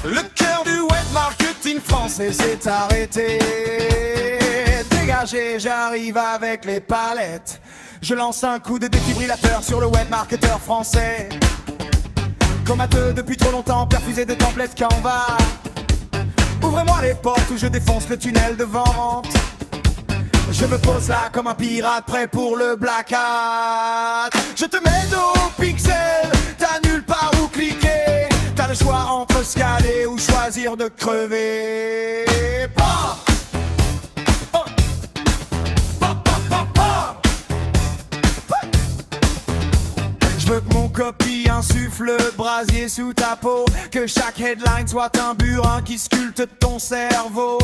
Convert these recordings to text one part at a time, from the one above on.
Le cœur du web marketing français s'est arrêté. Dégagé, j'arrive avec les palettes. Je lance un coup de défibrillateur sur le web marketeur français. Comateux depuis trop longtemps, perfusé de templates Canva. Ouvrez-moi les portes ou je défonce le tunnel de vente. Je me pose là comme un pirate prêt pour le black hat. Je te mets au pixel, t'as nulle part où cliquer. T'as le choix entre scaler ou choisir de crever. Bah Je veux que mon copie insuffle le brasier sous ta peau. Que chaque headline soit un burin qui sculpte ton cerveau.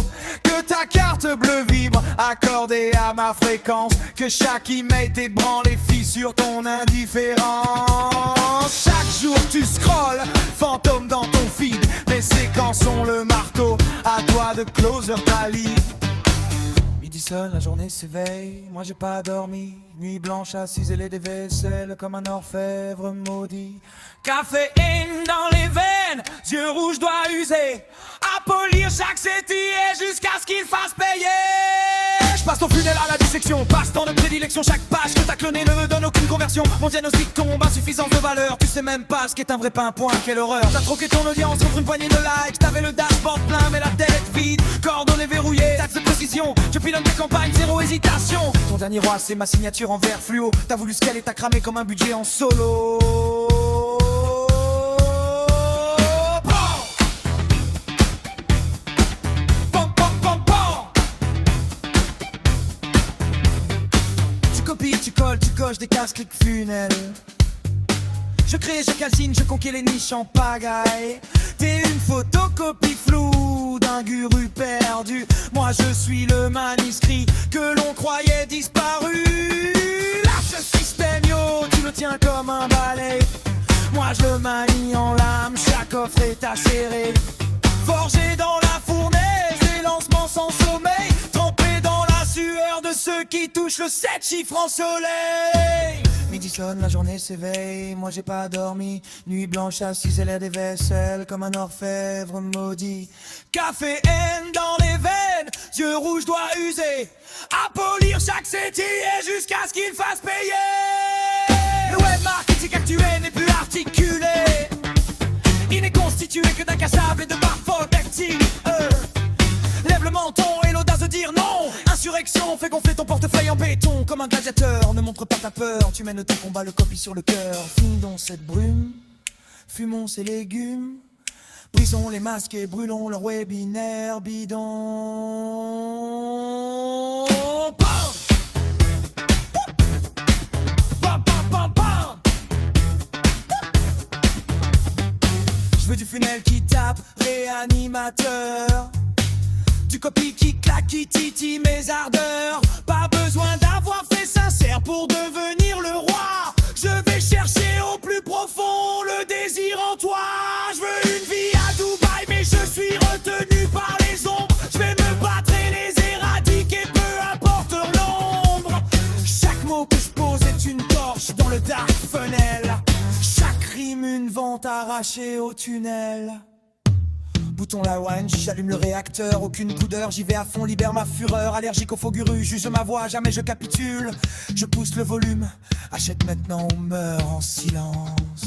Que ta carte bleue vibre accordée à ma fréquence. Que chaque email t'ébranle les filles sur ton indifférence. Chaque jour tu scrolles, fantôme dans ton feed. Les séquences sont le marteau, à toi de closer ta ligne. Midi sonne, la journée s'éveille, moi j'ai pas dormi. Nuit blanche à ciseler des vaisselles comme un orfèvre maudit. Caféine dans les veines, yeux rouges doigts usés. À polir chaque CTA jusqu'à ce qu'il fasse payer. Je passe ton funnel à la dissection, passe temps de prédilection. Chaque page que t'as cloné ne me donne aucune conversion. Mon diagnostic tombe, insuffisance de valeur. Tu sais même pas ce qu'est un vrai pimpouin, quelle horreur. T'as troqué ton audience contre une poignée de likes. T'avais le dashboard plein mais la tête vide. Coordonnées verrouillées, taxe de précision. Je pilote des campagnes, zéro hésitation. Ton dernier roi c'est ma signature en vert fluo. T'as voulu scaler, t'as cramé comme un budget en solo. Tu colles, tu coches des casse-clics funnels. Je crée, je calcine, je conquais les niches en pagaille. T'es une photocopie floue d'un guru perdu. Moi je suis le manuscrit que l'on croyait disparu. Lâche ce système yo, tu le tiens comme un balai. Moi je le manie en lame, chaque offre est acérée. Forgé dans la fournaise, des lancements sans sommeil. Trempé dans la sueur de ceux qui touchent le 7 chiffres en soleil. Midi sonne, la journée s'éveille, moi j'ai pas dormi. Nuit blanche à ciseler des vaisselles comme un orfèvre maudit. Caféine dans les veines, yeux rouges doigts usés. À polir chaque CTA jusqu'à ce qu'il fasse payer. Le web marketing actuel n'est plus articulé. Il n'est constitué que d'incassables et de parfois tactiles. Lève le menton et l'audace de dire non. Insurrection, fais gonfler ton portefeuille en béton. Comme un gladiateur, ne montre pas ta peur. Tu mènes ton combat, le copie sur le cœur. Findons cette brume, fumons ces légumes. Brisons les masques et brûlons leur webinaire bidon. Je veux du funnel qui tape, réanimateur. Du copie qui claque, qui titille mes ardeurs. Pas besoin d'avoir fait sincère pour devenir le roi. Je vais chercher au plus profond le désir en toi. Je veux une vie à Dubaï mais je suis retenu par les ombres. Je vais me battre et les éradiquer, peu importe l'ombre. Chaque mot que je pose est une torche dans le dark funnel. Chaque rime une vente arrachée au tunnel. Bouton la winch, j'allume le réacteur, aucune coudeur, j'y vais à fond, libère ma fureur. Allergique aux faux gurus, juge ma voix, jamais je capitule. Je pousse le volume, achète maintenant ou meurs en silence.